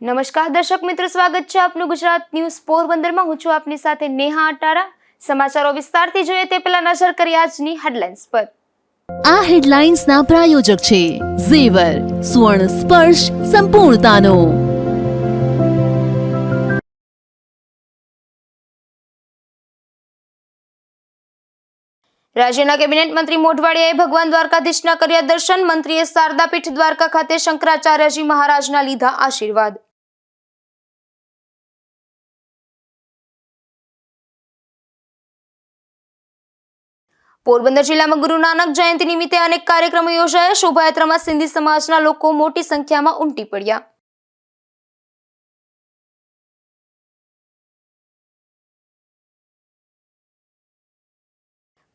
નમસ્કાર દર્શક મિત્રો, સ્વાગત છે આપનું ગુજરાત ન્યૂઝ પોરબંદરમાં। હું છું આપની સાથે નેહા અટારા। સમાચારો વિસ્તારથી જોઈએ તે પહેલા નજર કરીએ આજની હેડલાઇન્સ પર। આ હેડલાઇન્સના પ્રાયોજક છે ઝેવર, સુવર્ણ સ્પર્શ સંપૂર્ણતાનો। રાજ્યના કેબિનેટ મંત્રી મોઢવાડિયાએ ભગવાન દ્વારકાધીશના કર્યા દર્શન। મંત્રીએ શારદાપીઠ દ્વારકા ખાતે શંકરાચાર્યજી મહારાજના લીધા આશીર્વાદ। પોરબંદર જિલ્લામાં ગુરુ નાનક જયંતિ નિમિત્તે અનેક કાર્યક્રમો યોજાયા। શોભાયાત્રામાં સિંધી સમાજના લોકો મોટી સંખ્યામાં ઉમટી પડ્યા।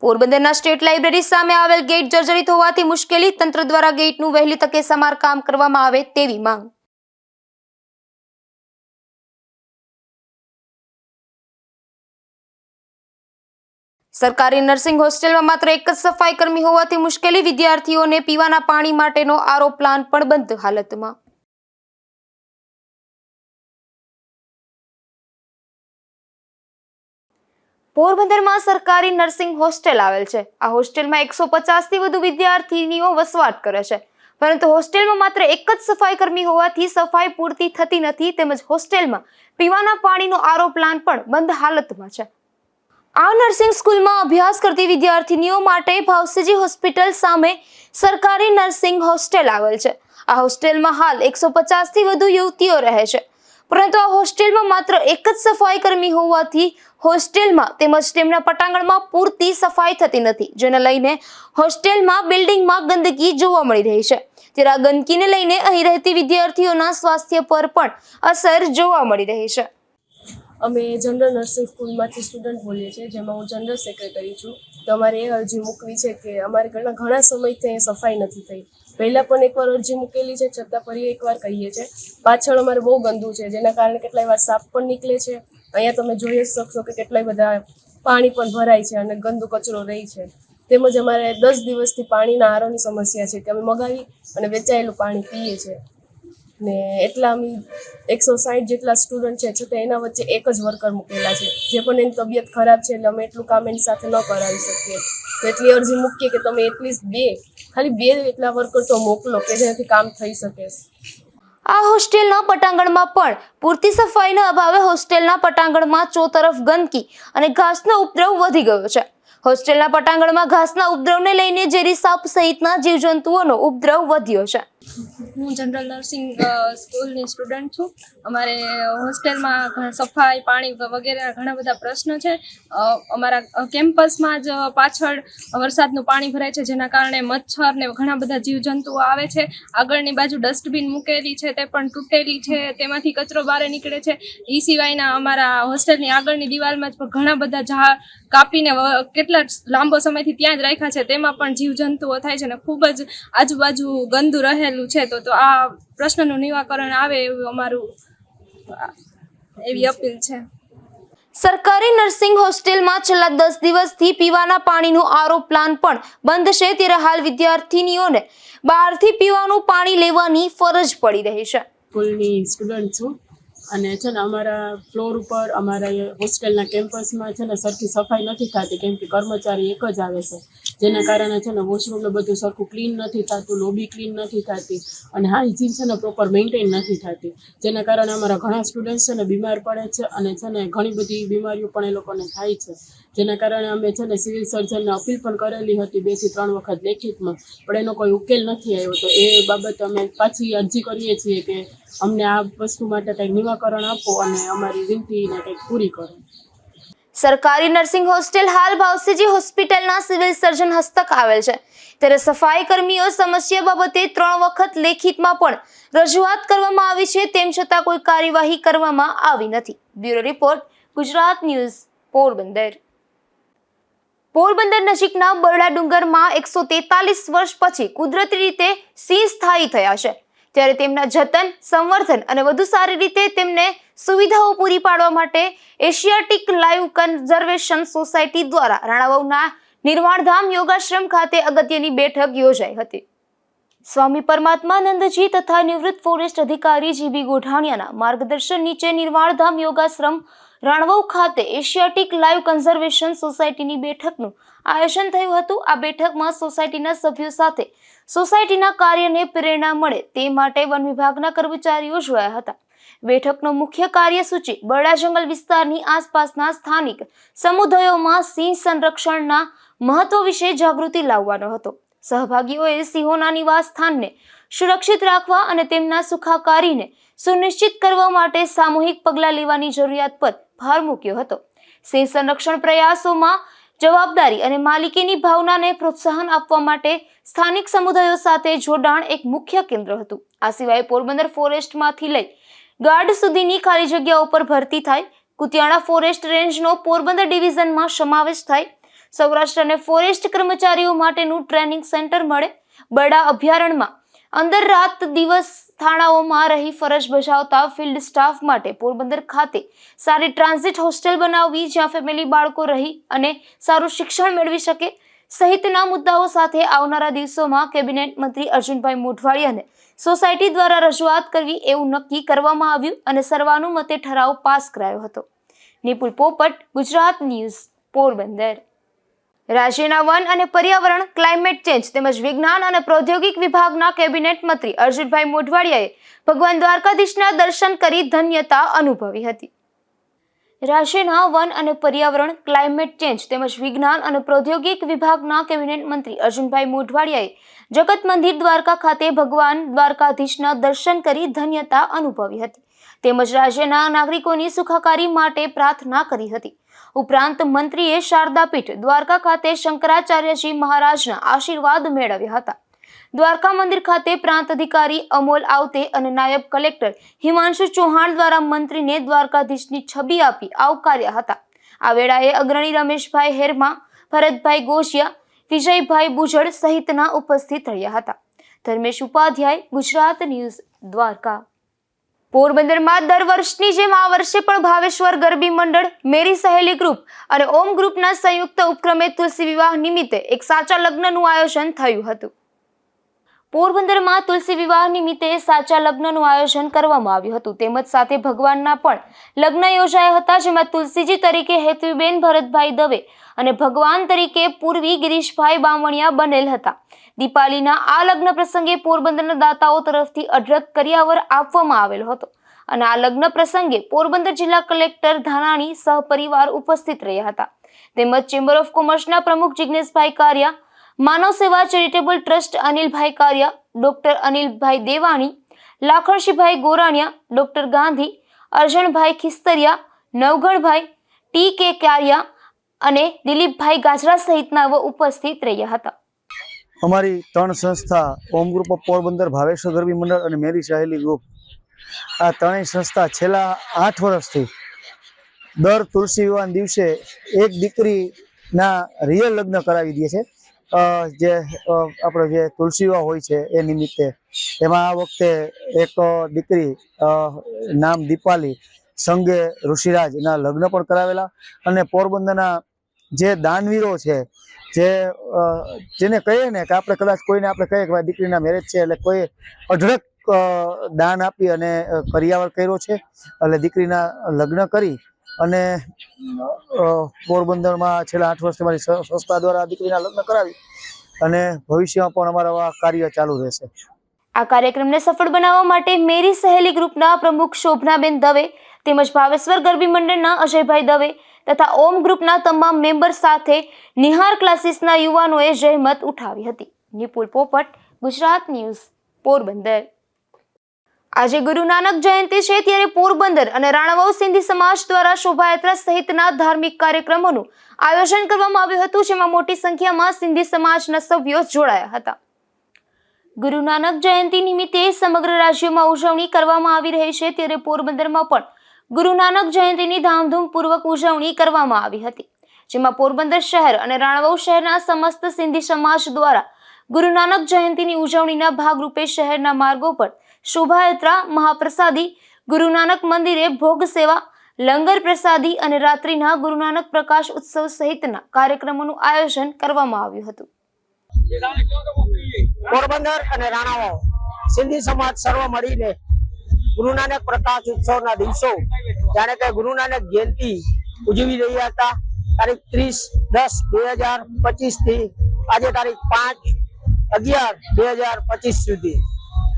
પોરબંદરના સ્ટેટ લાઇબ્રેરી સામે આવેલ ગેટ જર્જરિત હોવાથી મુશ્કેલી। તંત્ર દ્વારા ગેટનું વહેલી તકે સમારકામ કરવામાં આવે તેવી માંગ। સરકારી નર્સિંગ હોસ્ટેલમાં માત્ર એક જ સફાઈ કર્મી હોવાથી મુશ્કેલી। વિદ્યાર્થીઓને પીવાના પાણી માટેનો આરો પ્લાન્ટ પણ બંધ હાલતમાં। પોરબંદરમાં સરકારી નર્સિંગ હોસ્ટેલ આવેલ છે। આ હોસ્ટેલમાં 150 થી વધુ વિદ્યાર્થીનીઓ વસવાટ કરે છે, પરંતુ હોસ્ટેલમાં માત્ર એક જ સફાઈ કર્મી હોવાથી સફાઈ પૂરતી થતી નથી, તેમજ હોસ્ટેલમાં પીવાના પાણીનો આરો પ્લાન્ટ પણ બંધ હાલતમાં છે। આ નર્સિંગ સ્કૂલમાં અભ્યાસ કરતી વિદ્યાર્થીનીઓ માટે ભાવસીજી હોસ્પિટલ સામે સરકારી નર્સિંગ હોસ્ટેલ આવેલ છે। આ હોસ્ટેલમાં હાલ 150 થી વધુ યુવતીઓ રહે છે, પરંતુ આ હોસ્ટેલમાં માત્ર એક જ સફાઈ કર્મી હોવાથી હોસ્ટેલમાં તેમજ તેમના પટાંગણમાં પૂરતી સફાઈ થતી નથી, જેને લઈને હોસ્ટેલમાં બિલ્ડિંગમાં ગંદકી જોવા મળી રહી છે। ત્યારે આ ગંદકીને લઈને અહીં રહેતી વિદ્યાર્થીઓના સ્વાસ્થ્ય પર પણ અસર જોવા મળી રહી છે। અમે જનરલ નર્સિંગ સ્કૂલમાંથી સ્ટુડન્ટ બોલીએ છીએ, જેમાં હું જનરલ સેક્રેટરી છું। તો અમારે એ અરજી મૂકવી છે કે અમારે ઘણા સમયથી અહીં સફાઈ નથી થઈ। પહેલાં પણ એકવાર અરજી મૂકેલી છે, છતાં ફરી એકવાર કહીએ છીએ। પાછળ અમારે બહુ ગંદુ છે, જેના કારણે કેટલાય વાર સાપ પણ નીકળે છે। અહીંયા તમે જોઈ જ શકશો કે કેટલાય બધા પાણી પણ ભરાય છે અને ગંદુ કચરો રહી છે। તેમજ અમારે 10 દિવસથી પાણીના આરોની સમસ્યા છે કે અમે મગાવી અને વેચાયેલું પાણી પીએ છીએ ને એટલા અમે 160 જેટલા સ્ટુડન્ટ છે, છતાં એના વચ્ચે એક જ વર્કર મૂકેલા છે, જે પણ એની તબિયત ખરાબ છે, એટલે અમે એટલું કામ એની સાથે ન કરાવી શકીએ। તો એટલી અરજી મૂકીએ કે તમે એટલીસ્ટ ખાલી બે એટલા વર્કર તો મોકલો કે જેનાથી કામ થઈ શકે। આ હોસ્ટેલના પટાંગણમાં પણ પૂરતી સફાઈના અભાવે હોસ્ટેલના પટાંગણમાં ચોતરફ ગંદકી અને ઘાસનો ઉપદ્રવ વધી ગયો છે। હોસ્ટેલના પટાંગણમાં ઘાસના ઉપદ્રવને લઈને ઝેરી સાપ સહિતના જીવજંતુઓનો ઉપદ્રવ વધ્યો છે। હું જનરલ નર્સિંગ સ્કૂલની સ્ટુડન્ટ છું। અમારે હોસ્ટેલમાં સફાઈ, પાણી વગેરેના ઘણા બધા પ્રશ્નો છે। અમારા કેમ્પસમાં જ પાછળ વરસાદનું પાણી ભરાય છે, જેના કારણે મચ્છર ને ઘણા બધા જીવજંતુઓ આવે છે। આગળની બાજુ ડસ્ટબિન મૂકેલી છે, તે પણ તૂટેલી છે, તેમાંથી કચરો બહાર નીકળે છે। એ સિવાયના અમારા હોસ્ટેલની આગળની દિવાલમાં જ ઘણા બધા ઝાડ કાપીને કેટલા લાંબો સમયથી ત્યાં જ રાખ્યા છે, તેમાં પણ જીવજંતુઓ થાય છે અને ખૂબ જ આજુબાજુ ગંદુ રહેલું છે। તો આ પ્રશ્નનું નિરાકરણ આવે એવું અમારું એવી અપીલ છે। સરકારી નર્સિંગ હોસ્ટેલમાં છેલ્લા 10 દિવસથી પીવાના પાણીનું આરો પ્લાન્ટ પણ બંધ છે, ત્યારે હાલ વિદ્યાર્થીનીઓને બહારથી પીવાનું પાણી લેવાની ફરજ પડી રહી છે। સ્કૂલની સ્ટુડન્ટ છું અને છે ને અમારા ફ્લોર ઉપર અમારા હોસ્ટેલના કેમ્પસમાં છે ને સરખી સફાઈ નથી થતી, કેમ કે કર્મચારી એક જ આવે છે, જેના કારણે છે ને વોશરૂમને બધું સરખું ક્લીન નથી થતું, લોબી ક્લીન નથી થતી અને હાઇજીન છે ને પ્રોપર મેન્ટેન નથી થતી, જેના કારણે અમારા ઘણા સ્ટુડન્ટ્સ છે ને બીમાર પડે છે અને છે ને ઘણી બધી બીમારીઓ પણ એ લોકોને થાય છે। જેના કારણે અમે છે ને સિવિલ સર્જનને અપીલ પણ કરેલી હતી 2 થી 3 વખત લેખિતમાં, પણ એનો કોઈ ઉકેલ નથી આવ્યો। તો એ બાબતે અમે પાછી અરજી કરીએ છીએ કે અમને આ વસ્તુ માટે કંઈક નિરાકરણ આપો અને અમારી વિનંતીને કંઈક પૂરી કરો। સરકારી નર્સિંગ હોસ્ટેલ હાલ ભાવસીજી હોસ્પિટલના સિવિલ સર્જન હસ્તક આવેલ છે, ત્યારે સફાઈ કર્મીઓ સમસ્યા બાબતે 3 વખત લેખિતમાં પણ રજૂઆત કરવામાં આવી છે, તેમ છતાં કોઈ કાર્યવાહી કરવામાં આવી નથી। Bureau report, Gujarat news, Porbandar. Porbandar નજીકના બરડા ડુંગરમાં 143 વર્ષ પછી કુદરતી રીતે સિંહ સ્થાયી થયા છે, ત્યારે તેમના જતન, સંવર્ધન અને વધુ સારી રીતે તેમને સુવિધાઓ પૂરી પાડવા માટે એશિયાટિક લાઈવ કન્ઝર્વેશન સોસાયટી દ્વારા રાણાવાવના નિર્વાણધામ યોગાશ્રમ ખાતે અગત્યની બેઠક યોજાઈ હતી। સ્વામી પરમાત્માનંદજી તથા નિવૃત્ત ફોરેસ્ટ અધિકારી જીબી ગોઢાણીયાના માર્ગદર્શન નીચે નિર્વાણધામ યોગાશ્રમ રાણવવ ખાતે એશિયાટિક લાઈવ કન્ઝર્વેશન સોસાયટીની બેઠકનું આયોજન થયું હતું. આ બેઠકમાં સોસાયટીના સભ્યો સાથે સોસાયટીના કાર્યને પ્રેરણા મળે તે માટે વન વિભાગના કર્મચારીઓ જોડાયા હતા. બેઠકનો મુખ્ય કાર્યસૂચિ બરડા જંગલ વિસ્તારની આસપાસના સ્થાનિક સમુદાયોમાં સિંહ સંરક્ષણના મહત્વ વિશે જાગૃતિ લાવવાનો હતો. સહભાગીઓએ સિંહોના નિવાસ સ્થાનને સુરક્ષિત રાખવા અને તેમના સુખાકારીને સુનિશ્ચિત કરવા માટે સામૂહિક પગલાં લેવાની જરૂરિયાત પર ભાર મૂક્યો હતો. સિંહ સંરક્ષણ પ્રયાસોમાં જવાબદારી અને માલિકીની ભાવનાને પ્રોત્સાહન આપવા માટે સ્થાનિક સમુદાયો સાથે જોડાણ એક મુખ્ય કેન્દ્ર હતું. આ સિવાય પોરબંદર ફોરેસ્ટમાંથી લઈ ગાર્ડ સુધીની ખાલી જગ્યાઓ પર ભરતી થાય, કુતિયાણા ફોરેસ્ટ રેન્જનો પોરબંદર ડિવિઝનમાં સમાવેશ થાય, સૌરાષ્ટ્ર અને ફોરેસ્ટ કર્મચારીઓ માટેનું ટ્રેનિંગ સેન્ટર મળે, બરડા અભયારણ્યમાં અંદર રાત દિવસ થાણાઓમાં રહી ફરજ બજાવતા ફિલ્ડ સ્ટાફ માટે પોરબંદર ખાતે સારી ટ્રાન્ઝિટ હોસ્ટેલ બનાવવી જ્યાં ફેમિલી બાળકો રહી અને સારું શિક્ષણ મેળવી શકે સહિતના મુદ્દાઓ સાથે આવનારા દિવસોમાં કેબિનેટ મંત્રી અર્જુનભાઈ મોઢવાડિયાને સોસાયટી દ્વારા રજૂઆત કરવી એવું નક્કી કરવામાં આવ્યું અને સર્વાનુમતે ઠરાવ પાસ કરાયો હતો. નિપુલ પોપટ, ગુજરાત ન્યૂઝ, પોરબંદર. રાજ્યના વન અને પર્યાવરણ, ક્લાઇમેટ ચેન્જ તેમજ વિજ્ઞાન અને પ્રૌદ્યોગિક વિભાગના કેબિનેટ મંત્રી અર્જુનભાઈ મોઢવાડિયાએ ભગવાન દ્વારકાધીશના દર્શન કરી ધન્યતા અનુભવી હતી. રાજ્યના વન અને પર્યાવરણ, ક્લાઇમેટ ચેન્જ તેમજ વિજ્ઞાન અને પ્રૌદ્યોગિક વિભાગના કેબિનેટ મંત્રી અર્જુનભાઈ મોઢવાડિયાએ જગત મંદિર દ્વારકા ખાતે ભગવાન દ્વારકાધીશના દર્શન કરી ધન્યતા અનુભવી હતી તેમજ રાજ્યના નાગરિકોની સુખાકારી માટે પ્રાર્થના કરી હતી. ઉપરાંત મંત્રીએ શારદાપીઠ દ્વારકા ખાતે શંકરાચાર્યજી મહારાજના આશીર્વાદ મેળવ્યા હતા. દ્વારકા મંદિર ખાતે પ્રાંત અધિકારી અમોલ આવતે અને નાયબ કલેક્ટર હિમાંશુ ચૌહાણ દ્વારા મંત્રીને દ્વારકાધીશની છબી આપી આવકાર્યા હતા. આ વેળાએ અગ્રણી રમેશભાઈ હેરમા, ભરતભાઈ ગોશિયા, વિજયભાઈ બુજડ સહિતના ઉપસ્થિત રહ્યા હતા. ધર્મેશ ઉપાધ્યાય, ગુજરાત ન્યૂઝ, દ્વારકા. પોરબંદરમાં દર વર્ષની જેમ આ વર્ષે પણ ભાવેશ્વર ગરબી મંડળ, મેરી સહેલી ગ્રુપ અને ઓમ ગ્રુપના સંયુક્ત ઉપક્રમે તુલસી વિવાહ નિમિત્તે એક સાચા લગ્નનું આયોજન થયું હતું. પોરબંદરમાં તુલસી વિવાહ નિમિત્તે સાચા લગ્નનું આયોજન કરવામાં આવ્યું હતું તેમજ સાથે ભગવાનના પણ લગ્ન યોજાયા હતા જેમાં તુલસીજી તરીકે હેતવીબેન ભરતભાઈ દવે અને ભગવાન તરીકે પૂર્વી ગિરીશભાઈ બામણિયા બનેલ હતા. દીપાવલીના આ લગ્ન પ્રસંગે પોરબંદરના દાતાઓ તરફથી અઢળક કરિયાવર આપવામાં આવેલો હતો અને આ લગ્ન પ્રસંગે પોરબંદર જિલ્લા કલેક્ટર ધાનાણી સહપરિવાર ઉપસ્થિત રહ્યા હતા તેમજ ચેમ્બર ઓફ કોમર્સના પ્રમુખ જિગ્નેશભાઈ કારિયા, માનવ સેવા ચેરિટેબલ ટ્રસ્ટ અનિલભાઈ કારિયા, ડોક્ટર અનિલભાઈ દેવાણી, લાખણશીભાઈ ગોરાણીયા, ડોક્ટર ગાંધી, અર્જણભાઈ ખિસ્તરિયા, નવગણભાઈ ટી કે કારિયા અને દિલીપભાઈ ગાજરા સહિતના ઉપસ્થિત રહ્યા હતા. અમારી ત્રણ સંસ્થા ઓમ ગ્રુપ ઓફ પોરબંદર, ભાવેશ્વર ગરબી મંડળ અને મેરી સહેલી ગ્રુપ, આ ત્રણેય સંસ્થા છેલ્લા 8 વર્ષથી દર તુલસી વિવાહના દિવસે એક દીકરીના રિયલ લગ્ન કરાવી દે છે. જે આપણો જે તુલસી વિવાહ હોય છે એ નિમિત્તે એમાં આ વખતે એક દીકરી નામ દીપાલી સંગે ઋષિરાજના લગ્ન પણ કરાવેલા અને પોરબંદરના જે દાનવીરો છે જેને કહીએ ને કે આપણે કદાચ કોઈને આપણે કહીએ કે દીકરીના મેરેજ છે એટલે કોઈ અઢળક દાન આપી અને કરિયાવર કર્યો છે એટલે દીકરીના લગ્ન કરી અને પોરબંદરમાં છેલ્લા 8 વર્ષથી મારી સંસ્થા દ્વારા દીકરીના લગ્ન કરાવી અને ભવિષ્યમાં પણ અમારા કાર્ય ચાલુ રહેશે. આ કાર્યક્રમને સફળ બનાવવા માટે મેરી સહેલી ગ્રુપના પ્રમુખ શોભનાબેન દવે તેમજ ભાવેશ્વર ગરબી મંડળના અજયભાઈ દવે તથા ઓમ ગ્રુપના તમામ મેમ્બર સાથે નિહાર ક્લાસીસના યુવાનોએ જહેમત ઉઠાવી હતી. નિપુલ પોપટ, ગુજરાત ન્યૂઝ, પોરબંદર. આજે ગુરુ નાનક જયંતિ છે ત્યારે પોરબંદર અને રાણાવાવ સિંધી સમાજ દ્વારા શોભાયાત્રા સહિતના ધાર્મિક કાર્યક્રમોનું આયોજન કરવામાં આવ્યું હતું જેમાં મોટી સંખ્યામાં સિંધી સમાજના સભ્યો જોડાયા હતા. ગુરુ નાનક જયંતિ નિમિત્તે સમગ્ર રાજ્યમાં ઉજવણી કરવામાં આવી રહી છે ત્યારે પોરબંદરમાં પણ ગુરુ નાનક જયંતિની ધામધૂમપૂર્વક ઉજવણી કરવામાં આવી હતી જેમાં પોરબંદર શહેર અને રાણાવાવ શહેરના સમસ્ત સિંધી સમાજ દ્વારા ગુરુ નાનક જયંતિની ઉજવણીના ભાગરૂપે શહેરના માર્ગો પર શોભાયાત્રા, મહાપ્રસાદી, ગુરુ નાનક મંદિરે ભોગ સેવા, લંગર પ્રસાદી અને રાત્રિના ગુરુ નાનક પ્રકાશ ઉત્સવ સહિતના કાર્યક્રમોનું આયોજન કરવામાં આવ્યું હતું. પોરબંદર અને રાણાવાવ સિંધી સમાજ સર્વ મળીને ગુરુ નાનક પ્રકાશ ઉત્સવના દિવસો જાણે કે ગુરુ નાનક જયંતિ ઉજવી રહ્યા હતા. તારીખ 30/10/2025 થી આજે તારીખ 5/11/2025 સુધી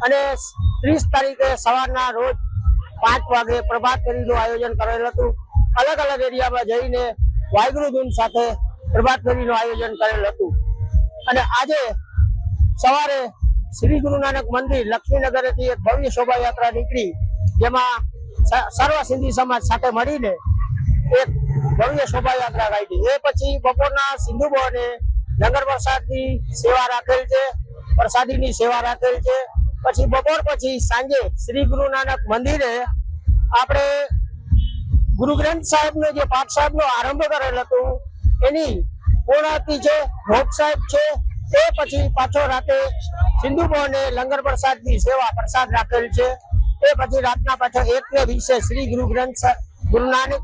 અને 30 તારીખે સવારના રોજ 5 વાગે પ્રભાત ફેરીનું આયોજન કરેલ હતું. અલગ અલગ એરિયામાં જઈને વાયગુરુ ધૂન સાથે પ્રભાત ફેરીનું આયોજન કરેલ હતું અને આજે સવારે શ્રી ગુરુ નાનક મંદિર લક્ષ્મીનગરથી એક ભવ્ય શોભાયાત્રા નીકળી, જેમાં સર્વ સિંધી સમાજ સાથે મળીને એક ભવ્ય શોભાયાત્રા કાઢી. એ પછી બપોરના સિંધુ ભવને લંગર પ્રસાદની સેવા રાખેલ છે, પ્રસાદીની સેવા રાખેલ છે. પછી બપોર પછી સાંજે શ્રી ગુરુ નાનક મંદિરે આપણે ગુરુ ગ્રંથ સાહેબનો જે પાઠ સાહેબનો આરંભ કરેલ હતું એની પૂર્ણાહુતિ છે, ભોગ સાહેબ છે. તે પછી પાછો રાતે સિંધુ ભવને લંગર પ્રસાદની સેવા પ્રસાદ રાખેલ છે. તે પછી રાતના પાછો 1:20 શ્રી ગુરુ નાનક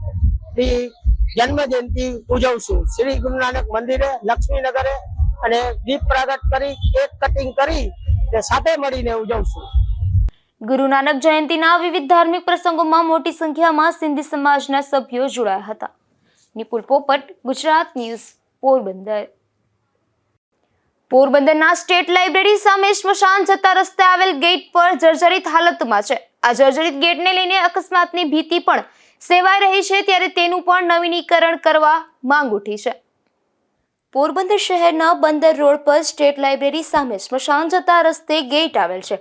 જન્મ જયંતિ ઉજવશું શ્રી ગુરુ નાનક મંદિરે લક્ષ્મીનગરે અને દીપ પ્રાગટ કરી કેક કટિંગ કરી તે સાથે મળીને ઉજવશું. ગુરુ નાનક જયંતિના વિવિધ ધાર્મિક પ્રસંગોમાં મોટી સંખ્યામાં સિંધી સમાજના સભ્યો જોડાયા હતા. નિપુલ પોપટ, ગુજરાત ન્યૂઝ, પોરબંદર. પોરબંદરના સ્ટેટ લાઇબ્રેરી સામે સ્મશાન જતા રસ્તે આવેલ ગેટ પર જર્જરિત હાલતમાં છે. આ જર્જરિત ગેટને લઈને અકસ્માતની ભીતિ પણ સેવાઈ રહી છે, ત્યારે તેનું પણ નવીનીકરણ કરવા માંગ ઉઠી છે. પોરબંદર શહેરના બંદર રોડ પર સ્ટેટ લાઇબ્રેરી સામે સ્મશાન જતા રસ્તે ગેટ આવેલ છે.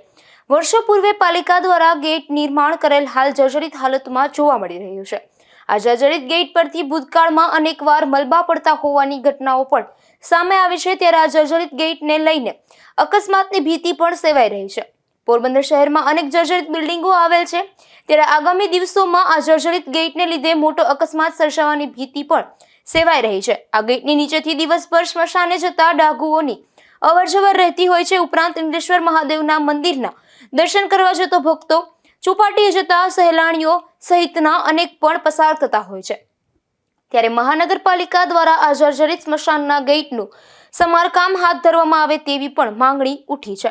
વર્ષો પૂર્વે પાલિકા દ્વારા ગેટ નિર્માણ કરેલ હાલ જર્જરિત હાલતમાં જોવા મળી રહ્યું છે. આ જર્જરિત ગેટ પરથી ભૂતકાળમાં અનેકવાર મલબા પડતા હોવાની ઘટનાઓ પણ સામે આવી છે, ત્યારે આ જર્જરિત ગેટને લઈને અકસ્માતની ભીતિ પણ સેવાઈ રહી છે. પોરબંદર શહેરમાં અનેક જર્જરિત બિલ્ડિંગો આવેલ છે, ત્યારે આગામી દિવસોમાં આ જર્જરિત ગેટને લીધે મોટો અકસ્માત સર્જાવાની ભીતિ પણ સેવાઈ રહી છે. આ ગેટની નીચેથી દિવસભર સ્મશાને જતા ડાઘુઓની અવરજવર રહેતી હોય છે. ઉપરાંત ઇન્દ્રેશ્વર મહાદેવના મંદિરના દર્શન કરવા જતો ભક્તો, ચોપાટીએ જતા સહેલાણીઓ સહિતના અનેક પણ પસાર થતા હોય છે, ત્યારે મહાનગરપાલિકા દ્વારા આ જર્જરિત સ્મશાનના ગેટનું સમારકામ હાથ ધરવામાં આવે તેવી પણ માંગણી ઉઠી છે.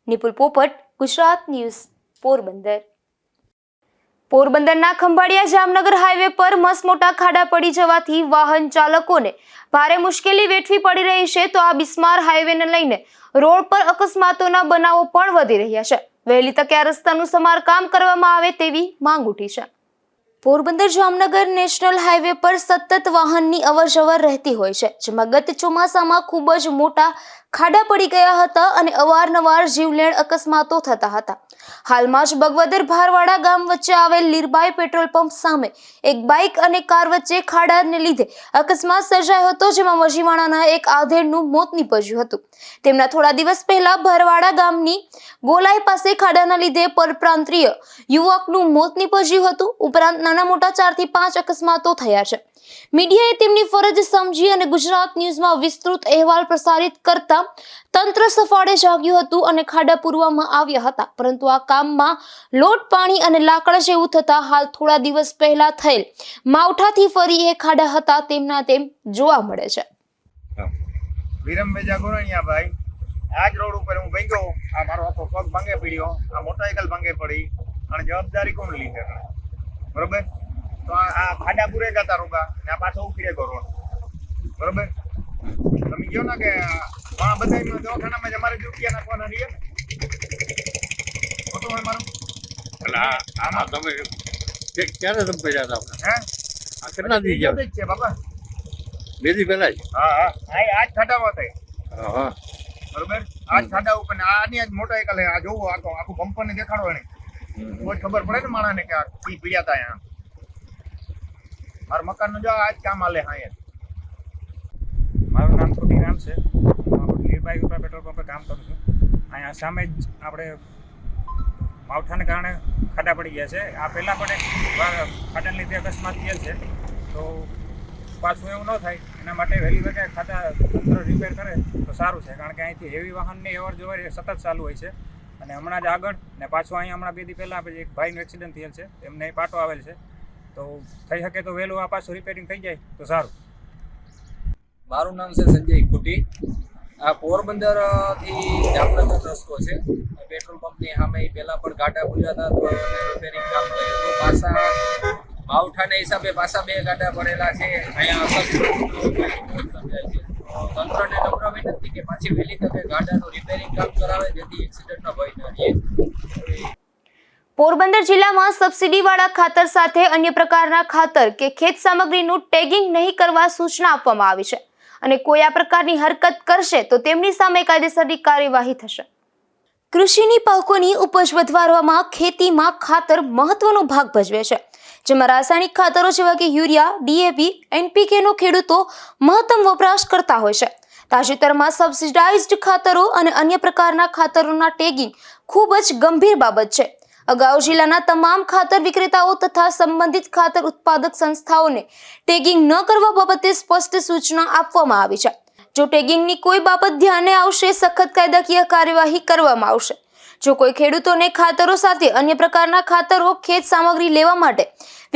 નિપુલ પોપટ, ગુજરાત ન્યૂઝ, પોરબંદર. પોરબંદરના ખંભાળિયા જામનગર હાઈવે પર મસમોટા ખાડા પડી જવાથી વાહન ચાલકોને ભારે મુશ્કેલી વેઠવી પડી રહી છે. તો આ બિસ્માર હાઈવેને લઈને રોડ પર અકસ્માતોના બનાવો પણ વધી રહ્યા છે. વહેલી તકે આ રસ્તાનું સમારકામ કરવામાં આવે તેવી માંગ ઉઠી છે. પોરબંદર જામનગર નેશનલ હાઈવે પર સતત વાહનની અવરજવર રહેતી હોય છે, જેમાં ગત ચોમાસામાં ખૂબ જ મોટા ખાડા પડી ગયા હતા અને અવારનવાર જીવલેણ અકસ્માતો થતા હતા. હાલમાં જ બગવદર ભારવાડા ગામ વચ્ચે આવેલ લીરબાઈ પેટ્રોલ પંપ સામે એક બાઇક અને કાર વચ્ચે ખાડાને લીધે અકસ્માત સર્જાયો હતો, જેમાં મજીવાણાના એક આધેડનું મોત નીપજ્યું હતું. તેમના થોડા દિવસ પહેલા ભરવાડા ગામની ગોલાઈ પાસે ખાડાના લીધે પરપ્રાંતીય યુવકનું મોત નીપજ્યું હતું. ઉપરાંત નાના મોટા 4 થી 5 અકસ્માતો થયા છે. મીડિયાએ તેમની ફરજ સમજી અને ગુજરાત ન્યૂઝમાં વિસ્તૃત અહેવાલ પ્રસારિત કરતા તંત્ર સફાળે જાગ્યું હતું અને ખાડા પૂરવામાં આવ્યા હતા, પરંતુ આ કામમાં લોટ પાણી અને લાકડા જેવું થતા હાલ થોડા દિવસ પહેલા થયેલ માવઠાથી ફરી એ ખાડા હતા તેમના તેમ જોવા મળે છે. વિરમભાઈ જાગોરણિયા ભાઈ, આજ રોડ ઉપર હું ભાંગ્યો, આ મારો આખો પગ ભાંગે પડ્યો, આ મોટરસાયકલ ભાંગે પડી, અને જવાબદારી કોણ લીધે? બરોબર, તો આ ખાડા પૂરે જતા રોગા ને આ પાછો ઉખીડે ગયો રોડ. બરોબર, તમે કહો ને કે આ બધા દવાખાનામાં અમારે રૂપિયા નાખવાના રહીએ ને, ખોટું હોય મારું? એટલે આમાં તમે ક્યારે સંભાળ્યા હતા આપણે? હે, આ કેટલા દી ગયા છે બાપા? 2 દી પહેલા જ. હા હા, આજ ખાડામાં થાય. હા, બરોબર, આજ ખાડા ઉપર ને આની આજ મોટરસાયકલ હે, આ જોવો આખું બમ્પર ને દેખાડો એને, કોઈ ખબર પડે ને માણસને કે આ કી પીડ્યા હતા અહીંયા. મારા મકાનનું જો આજ કામ હાલે. હા, મારું નામ કુટીરામ છે. હું લીરબાઈ ઉપર પેટ્રોલ પંપે કામ કરું છું. અહીંયા સામે જ આપણે માવઠાને કારણે ખાડા પડી ગયા છે. આ પહેલાં પણ ખાડાને લીધે અકસ્માત થયેલ છે, તો પાછું એવું ન થાય એના માટે વહેલી તકે ખાડા તંત્ર રિપેર કરે તો સારું છે, કારણ કે અહીંથી હેવી વાહનની અવર જવર સતત ચાલુ હોય છે. અને હમણાં જ આગળ ને પાછું અહીંયા હમણાં 2 દી પહેલાં એક ભાઈનું એક્સિડન્ટ થયેલ છે, એમને પાટો આવેલ છે, તો થઈ શકે તો વહેલું આ પાછું રિપેરિંગ થઈ જાય તો સારું. મારું નામ છે સંજય ખુટી આ પોરબંદર થી જામનગર રસ્તો છે. પેટ્રોલ પંપની સામે પહેલા પણ ગાડા પડ્યા હતા તો રિપેરિંગ કામ કર્યું હતું. પાછા માવઠાના હિસાબે પાછા 2 ગાડા પડેલા છે. અહીંયા સમજાય છે. તંત્રને નમ્ર વિનંતી કે પાછી વહેલી તકે ગાડાનું રિપેરિંગ કામ કરાવે જેથી એક્સિડન્ટનો ભય ન રહે. પોરબંદર જિલ્લામાં સબસિડીવાળા ખાતર સાથે અન્ય પ્રકારના ખાતર કે ખેત સામગ્રીનું ટેગિંગ નહીં કરવા સૂચના આપવામાં આવી છે અને કોઈ આ પ્રકારની હરકત કરશે તો તેમની સામે કાયદેસરની કાર્યવાહી થશે. કૃષિની પાકોની ઉપજ વધારવામાં ખેતીમાં ખાતર મહત્વનો ભાગ ભજવે છે, જેમાં રાસાયણિક ખાતરો જેવા કે યુરિયા, ડીએપી, એનપીકેનો ખેડૂતો મહત્તમ વપરાશ કરતા હોય છે. તાજેતરમાં સબસિડાઇઝ્ડ ખાતરો અને અન્ય પ્રકારના ખાતરોના ટેગિંગ ખૂબ જ ગંભીર બાબત છે. અગાઉ જિલ્લાના તમામ ખાતર વિક્રેતાઓ તથા સંબંધિત ખાતર ઉત્પાદક સંસ્થાઓને ટેગિંગ ન કરવા બાબતે સ્પષ્ટ સૂચના આપવામાં આવી છે. જો ટેગિંગની કોઈ બાબત ધ્યાને આવશે, સખત કાયદાકીય કાર્યવાહી કરવામાં આવશે. જો કોઈ ખેડૂતોને ખાતરો સાથે અન્ય પ્રકારના ખાતરો ખેત સામગ્રી લેવા માટે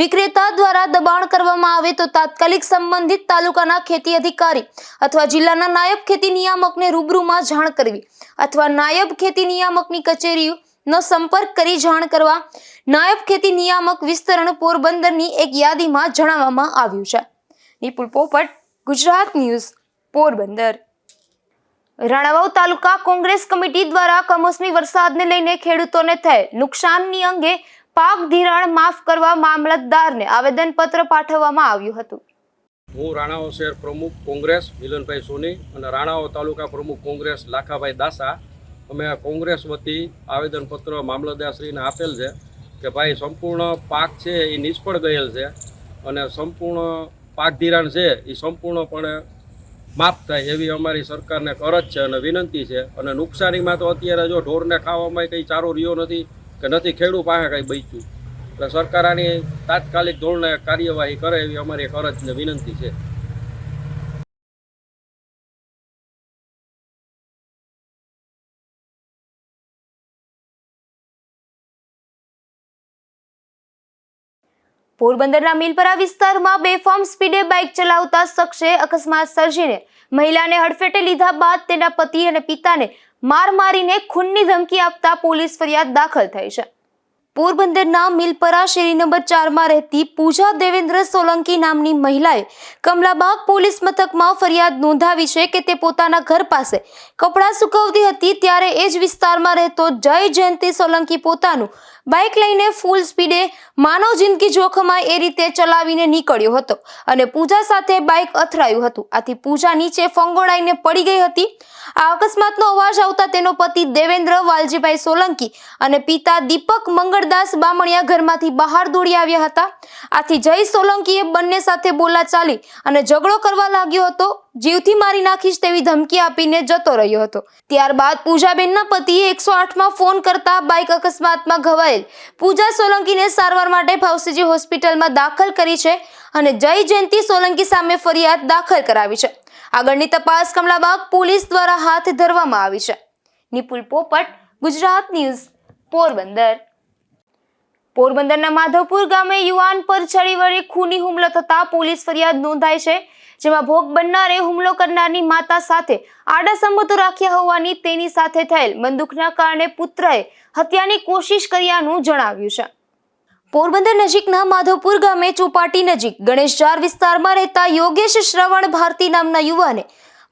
વિક્રેતા દ્વારા દબાણ કરવામાં આવે તો તાત્કાલિક સંબંધિત તાલુકાના ખેતી અધિકારી અથવા જિલ્લાના નાયબ ખેતી નિયામકને રૂબરૂમાં જાણ કરવી અથવા નાયબ ખેતી નિયામકની કચેરીનો સંપર્ક કરી જાણ કરવા નાયબ ખેતી નિયામક વિસ્તરણ પોરબંદરની એક યાદીમાં જણાવવામાં આવ્યું છે. નિપુલ પોપટ, ગુજરાત ન્યૂઝ, પોરબંદર. રાણાવાવ તાલુકા કોંગ્રેસ કમિટી દ્વારા કમોસમી વરસાદને લઈને ખેડૂતોને થયેલ નુકસાનની અંગે પાક ધિરાણ માફ કરવા મામલતદારને આવેદનપત્ર પાઠવવામાં આવ્યું હતું. હું રાણાવાવ શહેર પ્રમુખ કોંગ્રેસ મિલનભાઈ સોની અને રાણાવાવ તાલુકા પ્રમુખ કોંગ્રેસ લાખાભાઈ દાસા અમે કોંગ્રેસ વતી આવેદનપત્ર મામલતદારશ્રીને આપેલ છે કે ભાઈ સંપૂર્ણ પાક છે એ નિષ્ફળ ગયેલ છે અને સંપૂર્ણ પાક ધિરાણ છે એ સંપૂર્ણપણે માફ થાય એવી અમારી સરકારને કરજ છે અને વિનંતી છે. અને નુકસાનીમાં તો અત્યારે જો ઢોરને ખાવામાં કંઈ ચારો રહ્યો નથી કે નથી ખેડૂત પાસે કંઈ બચ્યું, એટલે સરકાર આની તાત્કાલિક ધોરણે કાર્યવાહી કરે એવી અમારી કરજ ને વિનંતી છે. પોરબંદરના મિલપરા વિસ્તારમાં બેફામ સ્પીડે બાઇક ચલાવતા શખ્સે અકસ્માત સર્જીને મહિલાને હડફેટે લીધા બાદ તેના પતિ અને પિતાને માર મારીને ખૂનની ધમકી આપતા પોલીસ ફરિયાદ દાખલ થઈ છે. પોરબંદરના મિલપરા શેરી નંબર 4માં રહેતી પૂજા દેવેન્દ્ર સોલંકી નામની મહિલાએ કમલાબાગ પોલીસ મથકમાં ફરિયાદ નોંધાવી છે કે તે પોતાના ઘર પાસે કપડાં સુકવતી હતી ત્યારે એ જ વિસ્તારમાં રહેતો જય જયંતિ સોલંકી પોતાનું બાઇક લઈને ફૂલ સ્પીડે માનવ જિંદગી જોખમાય એ રીતે ચલાવીને નીકળ્યો હતો અને પૂજા સાથે બાઇક અથડાયું હતું. આથી પૂજા નીચે ફંગોળાઈને પડી ગઈ હતી. આ અકસ્માતનો અવાજ આવતા તેનો પતિ દેવેન્દ્ર વાલજીભાઈ સોલંકી અને પિતા દીપક મંગળદાસ બામણિયા ઘરમાંથી બહાર દોડી આવ્યા હતા. આથી જય સોલંકીએ બંને સાથે બોલાચાલી અને ઝઘડો કરવા લાગ્યો હતો. જીવથી મારી નાખીશ તેવી ધમકી આપીને જતો રહ્યો હતો. ત્યારબાદ પૂજાબેનના પતિએ 108માં ફોન કરતા બાઇક અકસ્માતમાં ઘવાયેલ પૂજા સોલંકીને સારવાર માટે ભાવસીજી હોસ્પિટલમાં દાખલ કરી છે અને જય જયંતિ સોલંકી સામે ફરિયાદ દાખલ કરાવી છે. આગળની તપાસ કમલાબાગ પોલીસ દ્વારા હાથ ધરવામાં આવી છે. નિપુલ પોપટ, ગુજરાત ન્યૂઝ, પોરબંદર. પોરબંદરના માધવપુર ગામે યુવાન પર છરી વડે ખૂની હુમલો થતા પોલીસ ફરિયાદ નોંધાઈ છે, જેમાં ભોગ બનનારે હુમલો કરનારની માતા સાથે આડા સંબંધો રાખ્યા હોવાની તેની સાથે થયેલ બંદૂકના કારણે પુત્રએ હત્યાની કોશિશ કર્યાનું જણાવ્યું છે. પોરબંદર નજીકના માધવપુર ગામે ચોપાટી નજીક ગણેશજાર વિસ્તારમાં રહેતા યોગેશ શ્રવણ ભારતી નામના યુવાને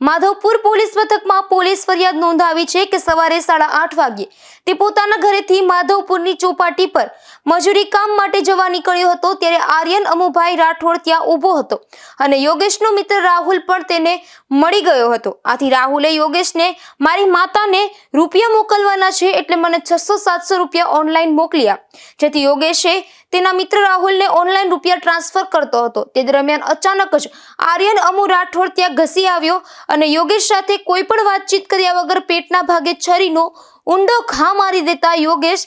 માધવપુર પોલીસ મથકમાં પોલીસ ફરિયાદ નોંધાવી છે કે સવારે 8:30 વાગ્યે તે પોતાના ઘરેથી માધવપુરની ચોપાટી પર મજૂરી કામ માટે જવા નીકળ્યો હતો ત્યારે આર્યન અમુભાઈ રાઠોડ ત્યાં ઊભો હતો અને યોગેશનો મિત્ર રાહુલ પણ તેને મળી ગયો હતો. આથી રાહુલે યોગેશને મારી માતાને રૂપિયા મોકલવાના છે એટલે મને 600-700 રૂપિયા ઓનલાઈન મોકલી આપ, જેથી યોગેશે તેના મિત્ર રાહુલને ઓનલાઈન રૂપિયા ટ્રાન્સફર કરતો હતો. તે દરમિયાન અચાનક જ આર્યન અમુ રાઠોડ ત્યાં ઘસી આવ્યો અને યોગેશ સાથે કોઈ પણ વાતચીત કર્યા વગર પેટના ભાગે છરીનો ઊંડો ઘા મારી દેતા યોગેશ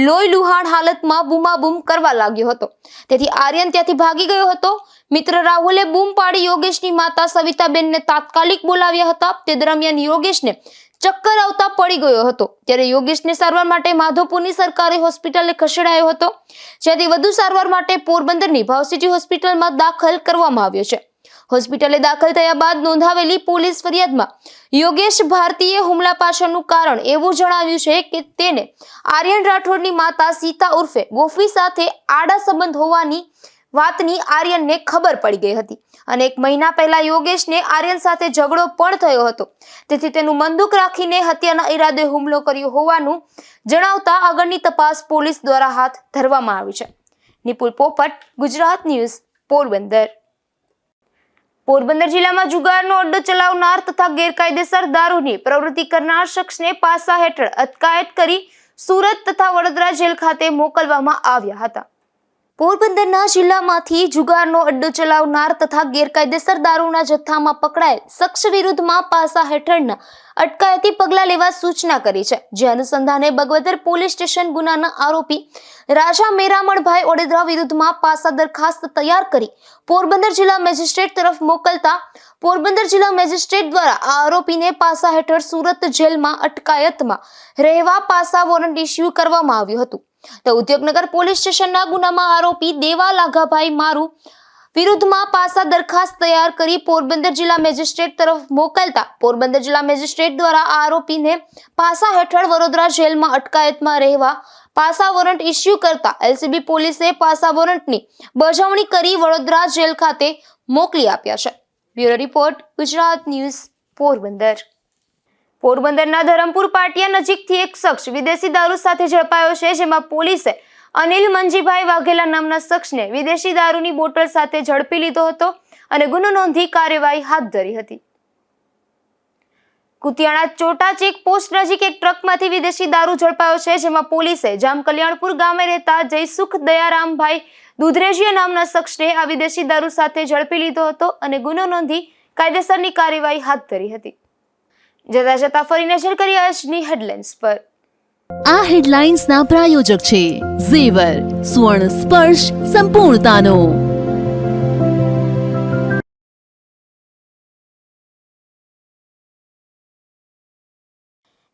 લોહી લુહાણ હાલતમાં બૂમાબૂમ કરવા લાગ્યો હતો. તેથી આર્યન ત્યાંથી ભાગી ગયો હતો. મિત્ર રાહુલે બૂમ પાડી યોગેશની માતા સવિતાબેનને તાત્કાલિક બોલાવ્યા હતા. તે દરમિયાન યોગેશને ચક્કર આવતા પડી ગયો હતો. ત્યારે યોગેશને સારવાર માટે માધવપુરની સરકારી હોસ્પિટલે ખસેડાયો હતો, જ્યાંથી વધુ સારવાર માટે પોરબંદરની ભાવસીજી હોસ્પિટલમાં દાખલ કરવામાં આવ્યો છે. હોસ્પિટલે દાખલ થયા બાદ નોંધાવેલી પોલીસ ફરિયાદમાં યોગેશ ભારતીએ હુમલા પાછળનું કારણ એવું જણાવ્યું છે કે તેને આર્યન રાઠોડની માતા સીતા ઉર્ફે ગોફી સાથે આડા સંબંધ હોવાની વાતની આર્યનને ખબર પડી ગઈ હતી અને 1 મહિના પહેલા યોગેશને આર્યન સાથે ઝઘડો પણ થયો હતો, તેથી તેનું બંદૂક રાખીને હત્યાના ઈરાદે હુમલો કર્યો હોવાનું જણાવતા આગળની તપાસ પોલીસ દ્વારા હાથ ધરવામાં આવી છે. નિપુલ પોપટ, ગુજરાત ન્યૂઝ, પોરબંદર. પોરબંદર જિલ્લામાં જુગારનો અડ્ડો ચલાવનાર તથા ગેરકાયદેસર દારૂની પ્રવૃત્તિ કરનાર શખ્સને પાસા હેઠળ અટકાયત કરી સુરત તથા વડોદરા જેલ ખાતે મોકલવામાં આવ્યા હતા. પોરબંદરના જિલ્લામાંથી જુગારનો અડ્ડો ચલાવનાર તથા ગેરકાયદેસર દારૂના જથ્થામાં પકડાયેલ શખ્સ વિરુદ્ધમાં પાસા હેઠળના અટકાયતી પગલાં લેવા સૂચના કરી છે, જે અનુસંધાને બગવદર પોલીસ સ્ટેશન ગુનાના આરોપી રાજા મેરામણભાઈ ઓડેદરા વિરુદ્ધમાં પાસા દરખાસ્ત તૈયાર કરી પોરબંદર જિલ્લા મેજિસ્ટ્રેટ તરફ મોકલતા પોરબંદર જિલ્લા મેજિસ્ટ્રેટ દ્વારા આ આરોપીને પાસા હેઠળ સુરત જેલમાં અટકાયતમાં રહેવા પાસા વોરંટ ઇસ્યુ કરવામાં આવ્યું હતું. તો ઉદ્યોગનગર પોલીસ સ્ટેશનના ગુનામાં આરોપી દેવા લાઘાભાઈ મારુ વિરુદ્ધમાં પાસા દરખાસ્ત તૈયાર કરી પોરબંદર જિલ્લા મેજિસ્ટ્રેટ તરફ મોકલતા પોરબંદર જિલ્લા મેજિસ્ટ્રેટ દ્વારા આરોપીને પાસા હેઠળ વડોદરા જેલમાં અટકાયતમાં રહેવા પાસા વોરંટ ઇસ્યુ કરતા એલસીબી પોલીસે પાસા વોરંટની બજાવણી કરી વડોદરા જેલ ખાતે મોકલી આપ્યા છે. Bureau report, Gujarat news, Porbandar. પોરબંદરના ધરમપુર પાટિયા નજીકથી એક શખ્સ વિદેશી દારૂ સાથે ઝડપાયો છે, જેમાં પોલીસે અનિલ મંજીભાઈ વાઘેલા નામના શખ્સને વિદેશી દારૂની બોટલ સાથે ઝડપી લીધો હતો અને ગુનો નોંધી કાર્યવાહી હાથ ધરી હતી. કુતિયાણા ચોટા ચેક પોસ્ટ નજીક એક ટ્રકમાંથી વિદેશી દારૂ ઝડપાયો છે, જેમાં પોલીસે જામકલ્યાણપુર ગામે રહેતા જયસુખ દયારામભાઈ દુધરેજીયા નામના શખ્સને આ વિદેશી દારૂ સાથે ઝડપી લીધો હતો અને ગુનો નોંધી કાયદેસરની કાર્યવાહી હાથ ધરી હતી. જતા ફરી નજર કરીએ આજની હેડલાઇન્સ પર. આ હેડલાઇન્સના પ્રાયોજક છે ઝેવર, સુવર્ણ સ્પર્શ સંપૂર્ણતાનો.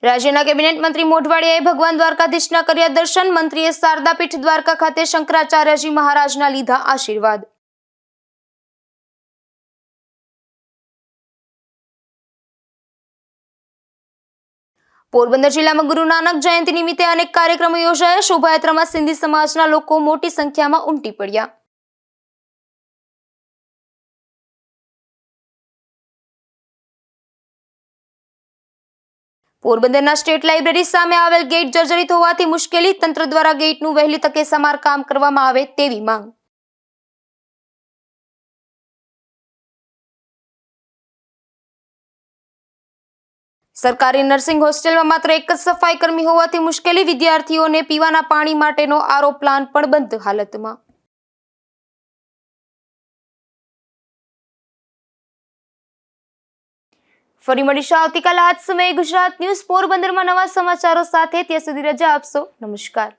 રાજ્યના કેબિનેટ મંત્રી મોઢવાડિયાએ ભગવાન દ્વારકાધીશના કર્યા દર્શન. મંત્રીએ શારદાપીઠ દ્વારકા ખાતે શંકરાચાર્યજી મહારાજના લીધા આશીર્વાદ. પોરબંદર જિલ્લામાં ગુરુ નાનક જયંતિ નિમિત્તે અનેક કાર્યક્રમો યોજાયા. શોભાયાત્રામાં સિંધી સમાજના લોકો મોટી સંખ્યામાં ઉમટી પડ્યા. પોરબંદરના સ્ટેટ લાઇબ્રેરી સામે આવેલ ગેટ જર્જરિત હોવાથી મુશ્કેલી. તંત્ર દ્વારા ગેટનું વહેલી તકે સમારકામ કરવામાં આવે તેવી માંગ. સરકારી નર્સિંગ હોસ્ટેલમાં માત્ર એક જ સફાઈ કર્મી હોવાથી મુશ્કેલી. વિદ્યાર્થીઓને પીવાના પાણી માટેનો આરો પ્લાન્ટ પણ બંધ હાલતમાં. ફરી મળીશું આવતીકાલે આ જ સમયે ગુજરાત ન્યૂઝ પોરબંદરમાં નવા સમાચારો સાથે. ત્યાં સુધી રજા આપશો. નમસ્કાર.